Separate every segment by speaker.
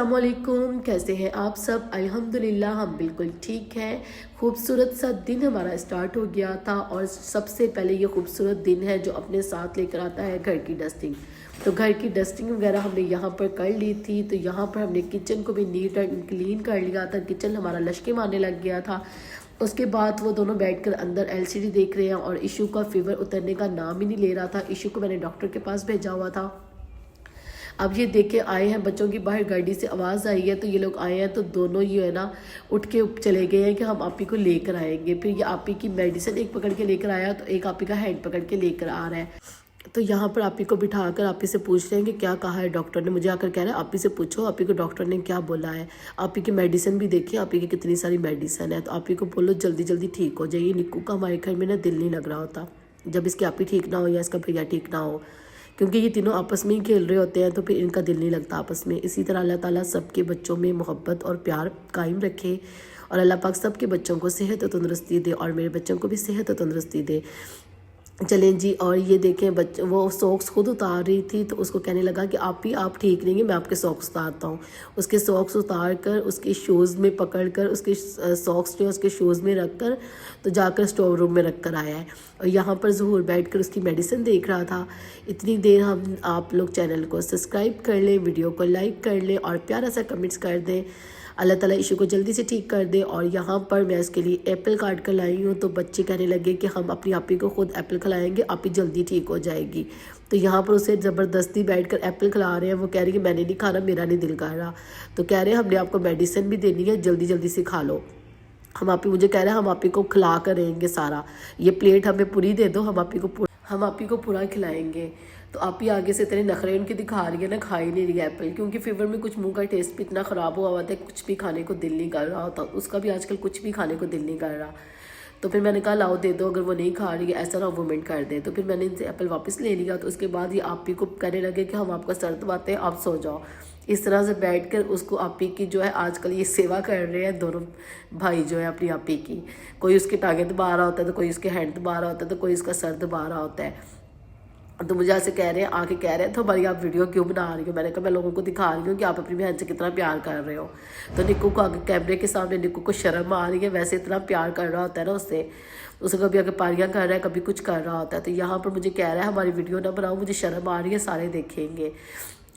Speaker 1: السلام علیکم، کیسے ہیں آپ سب؟ الحمدللہ ہم بالکل ٹھیک ہیں۔ خوبصورت سا دن ہمارا اسٹارٹ ہو گیا تھا، اور سب سے پہلے یہ خوبصورت دن ہے جو اپنے ساتھ لے کر آتا ہے گھر کی ڈسٹنگ۔ تو گھر کی ڈسٹنگ وغیرہ ہم نے یہاں پر کر لی تھی، تو یہاں پر ہم نے کچن کو بھی نیٹ اینڈ کلین کر لیا تھا۔ کچن ہمارا لشکے مارنے لگ گیا تھا۔ اس کے بعد وہ دونوں بیٹھ کر اندر LCD دیکھ رہے ہیں، اور ایشو کا فیور اترنے کا نام ہی نہیں لے رہا تھا۔ ایشو کو میں نے ڈاکٹر کے پاس بھیجا ہوا تھا۔ اب یہ دیکھ کے آئے ہیں، بچوں کی باہر گاڑی سے آواز آئی ہے، تو یہ لوگ آئے ہیں، تو دونوں یہ ہے نا اٹھ کے چلے گئے ہیں کہ ہم آپی کو لے کر آئیں گے۔ پھر یہ آپی کی میڈیسن ایک پکڑ کے لے کر آیا، تو ایک آپی کا ہینڈ پکڑ کے لے کر آ رہا ہے۔ تو یہاں پر آپی کو بٹھا کر آپی سے پوچھ رہے ہیں کہ کیا کہا ہے ڈاکٹر نے۔ مجھے آ کر کہہ رہا ہے آپی سے پوچھو آپی کو ڈاکٹر نے کیا بولا ہے۔ آپی کی میڈیسن بھی دیکھیں، آپی کی کتنی ساری میڈیسن ہے، تو آپی کو بولو جلدی جلدی ٹھیک ہو جائے۔ یہ نکو کا ہمارے گھر میں نا دل نہیں لگ رہا ہوتا جب اس کی آپی ٹھیک نہ ہو یا اس کا بھیا ٹھیک نہ ہو، کیونکہ یہ تینوں آپس میں ہی کھیل رہے ہوتے ہیں، تو پھر ان کا دل نہیں لگتا آپس میں۔ اسی طرح اللہ تعالیٰ سب کے بچوں میں محبت اور پیار قائم رکھے، اور اللہ پاک سب کے بچوں کو صحت و تندرستی دے، اور میرے بچوں کو بھی صحت و تندرستی دے۔ چلیں جی، اور یہ دیکھیں وہ ساکس خود اتار رہی تھی، تو اس کو کہنے لگا کہ آپ ٹھیک نہیں ہیں، میں آپ کے ساکس اتارتا ہوں۔ اس کے ساکس اتار کر اس کے شوز میں پکڑ کر اس کے ساکس جو اس کے شوز میں رکھ کر تو جا کر اسٹور روم میں رکھ کر آیا ہے۔ اور یہاں پر ظہور بیٹھ کر اس کی میڈیسن دیکھ رہا تھا۔ اتنی دیر آپ لوگ چینل کو سبسکرائب کر لیں، ویڈیو کو لائک کر لیں، اور پیارا سا کمنٹس کر دیں۔ اللہ تعالیٰ ایشو کو جلدی سے ٹھیک کر دے۔ اور یہاں پر میں اس کے لیے ایپل کاٹ کر لائی ہوں، تو بچے کہنے لگے کہ ہم اپنی آپی کو خود ایپل کھلائیں گے، آپی جلدی ٹھیک ہو جائے گی۔ تو یہاں پر اسے زبردستی بیٹھ کر ایپل کھلا رہے ہیں۔ وہ کہہ رہی ہے میں نے نہیں کھانا، میرا نہیں دل کر رہا۔ تو کہہ رہے ہیں ہم نے آپ کو میڈیسن بھی دینی ہے، جلدی جلدی سے کھا لو۔ مجھے کہہ رہے ہیں ہم آپی کو کھلا کر رہیں گے سارا، یہ پلیٹ ہمیں پوری دے دو، ہم آپی کو پورا کھلائیں گے۔ تو آپی آگے سے اتنے نخرے ان کی دکھا رہی ہے نا، کھا ہی نہیں رہی ایپل، کیونکہ فیور میں کچھ منہ کا ٹیسٹ بھی اتنا خراب ہوا ہوتا ہے، کچھ بھی کھانے کو دل نہیں کر رہا ہوتا، اس کا بھی آج کل کچھ بھی کھانے کو دل نہیں کر رہا۔ تو پھر میں نے کہا لاؤ دے دو، اگر وہ نہیں کھا رہی ہے ایسا نہ وومنٹ کر دے۔ تو پھر میں نے ان سے ایپل واپس لے لیا۔ تو اس کے بعد یہ آپی کو کہنے لگے کہ ہم آپ کا سر دباتے ہیں، آپ سو جاؤ۔ اس طرح سے بیٹھ کر اس کو آپی کی جو ہے آج کل یہ سیوا کر رہے ہیں دونوں بھائی جو ہے اپنی آپی کی۔ کوئی اس کی ٹانگیں دبا رہا ہوتا ہے، تو کوئی اس کے ہینڈ دبا رہا ہوتا ہے، تو کوئی اس کا سر دبا رہا ہوتا ہے۔ تو مجھے ایسے کہہ رہے ہیں، آ کے کہہ رہے ہیں تو ہماری آپ ویڈیو کیوں بنا رہی ہو؟ میں نے کہا میں لوگوں کو دکھا رہی ہوں کہ آپ اپنی بہن سے کتنا پیار کر رہے ہو۔ تو نکو کو آگے کیمرے کے سامنے نکو کو شرم آ رہی ہے، ویسے اتنا پیار کر رہا ہوتا ہے نا اسے کبھی آگے پاریاں کر رہا ہے، کبھی کچھ کر رہا ہوتا ہے۔ تو یہاں پر مجھے کہہ رہا ہے ہماری ویڈیو نہ بناؤ، مجھے شرم آ رہی ہے، سارے دیکھیں گے۔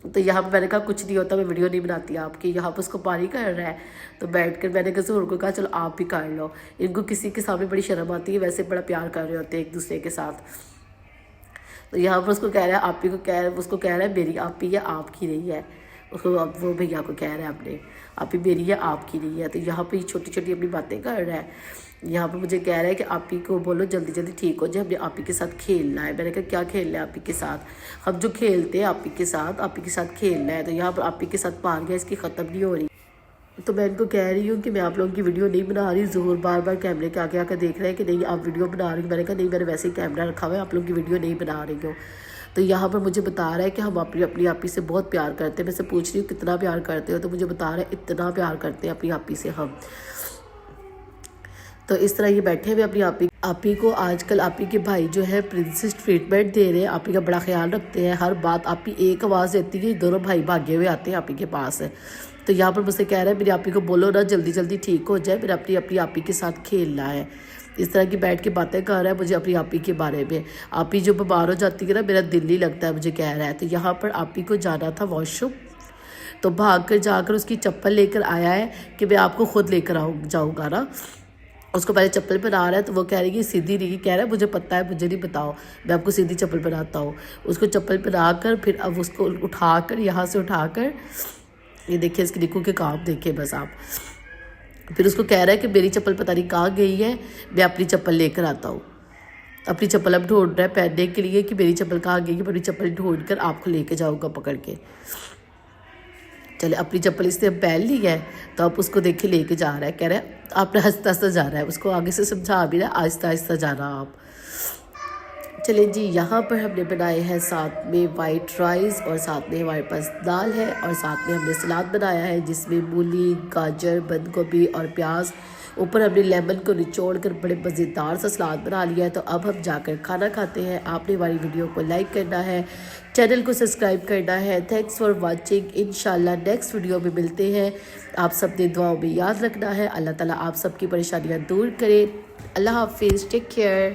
Speaker 1: تو یہاں پہ میں نے کہا کچھ نہیں ہوتا، میں ویڈیو نہیں بناتی آپ کی۔ یہاں پہ اس کو پاری کر رہا ہے، تو بیٹھ کر میں نے ظہور کو کہا چلو آپ بھی کر لو۔ ان کو کسی کے سامنے بڑی شرم آتی ہے، ویسے بڑا پیار کر رہے ہوتے ہیں ایک دوسرے کے ساتھ۔ تو یہاں پر اس کو کہہ رہا ہے آپی کو اس کو کہہ رہا ہے میری آپی ہے، آپ کی نہیں ہے۔ اس کو وہ بھیا کو کہہ رہا ہے اپنے آپی میری ہے، آپ کی نہیں ہے۔ تو یہاں پہ یہ چھوٹی چھوٹی اپنی باتیں کر رہا ہے۔ یہاں پہ مجھے کہہ رہا ہے کہ آپی کو بولو جلدی جلدی ٹھیک ہو جائے، ہم نے آپی کے ساتھ کھیلنا ہے۔ میں نے کہا کیا کھیلنا ہے آپی کے ساتھ؟ ہم جو کھیلتے ہیں آپی کے ساتھ کھیلنا ہے۔ تو یہاں پر آپی کے ساتھ پاریاں اس کی ختم نہیں ہو رہی۔ تو میں ان کو کہہ رہی ہوں کہ میں آپ لوگوں کی ویڈیو نہیں بنا رہی۔ ظہور بار بار کیمرے کے آگے آ کر دیکھ رہے ہیں کہ نہیں آپ ویڈیو بنا رہی ہوں۔ میں نے کہا نہیں، میں نے ویسے ہی کیمرہ رکھا ہوا ہے، آپ لوگوں کی ویڈیو نہیں بنا رہی ہوں۔ تو یہاں پر مجھے بتا رہا ہے کہ ہم اپنی آپی سے بہت پیار کرتے ہیں۔ میں سے پوچھ رہی ہوں کتنا پیار کرتے ہو، تو مجھے بتا رہا ہے اتنا پیار کرتے ہیں اپنی آپی سے ہم۔ تو اس طرح یہ بیٹھے ہوئے اپنی آپی کو آج کل آپی کے بھائی جو ہے پرنسس ٹریٹمنٹ دے رہے ہیں، آپی کا بڑا خیال رکھتے ہیں۔ ہر بات آپی ایک آواز دیتی ہے، دونوں بھائی بھاگے ہوئے آتے ہیں آپی کے پاس۔ تو یہاں پر مجھ سے کہہ رہا ہے میری آپی کو بولو نا جلدی جلدی ٹھیک ہو جائے، میرا اپنی آپی کے ساتھ کھیلنا ہے۔ اس طرح کی بیٹھ کے باتیں کر رہا ہے مجھے اپنی آپی کے بارے میں۔ آپی جو بیمار ہو جاتی ہے نا، میرا دل نہیں لگتا ہے، مجھے کہہ رہا ہے۔ تو یہاں پر آپی کو جانا تھا واش روم، تو بھاگ کر جا کر اس کی چپل لے کر آیا ہے کہ میں آپ کو خود لے کر جاؤں گا نا۔ اس کو پہلے چپل پہنا رہا ہے، تو وہ کہہ رہی ہے سیدھی نہیں، کہہ رہا ہے مجھے پتہ ہے، مجھے نہیں بتاؤ، میں آپ کو سیدھی چپل پہناتا ہوں۔ اس کو چپل پہنا کر پھر اب اس کو اٹھا کر یہاں سے اٹھا کر یہ دیکھیں اس کی نکو کے کام دیکھیں بس آپ۔ پھر اس کو کہہ رہا ہے کہ میری چپل پتہ نہیں کہاں گئی ہے، میں اپنی چپل لے کر آتا ہوں۔ اپنی چپل اب ڈھونڈ رہا ہے پہننے کے لیے کہ میری چپل کہاں گئی ہے، میں اپنی چپل ڈھونڈ کر آپ کو لے کے جاؤں گا پکڑ کے۔ چلے اپنی چپل اس نے پہن لی ہے، تو اب اس کو دیکھ کے لے کے جا رہا ہے، کہہ رہا ہے آپ نے آہستہ آہستہ جانا ہے۔ اس کو آگے سے سمجھا بھی رہا ہے آہستہ آہستہ جانا آپ۔ چلیں جی، یہاں پر ہم نے بنائے ہیں ساتھ میں وائٹ رائس، اور ساتھ میں ہمارے پاس دال ہے، اور ساتھ میں ہم نے سلاد بنایا ہے جس میں مولی، گاجر، بند گوبھی اور پیاز اوپر ہم نے لیمن کو نچوڑ کر بڑے مزیدار سا سلاد بنا لیا ہے. تو اب ہم جا کر کھانا کھاتے ہیں. آپ نے ہماری ویڈیو کو لائک کرنا ہے, چینل کو سبسکرائب کرنا ہے. Thanks for watching. انشاءاللہ نیکسٹ ویڈیو میں ملتے ہیں. آپ سب نے دعاؤں میں یاد رکھنا ہے. اللہ تعالیٰ آپ سب کی پریشانیاں دور کرے. اللہ حافظ. Take care.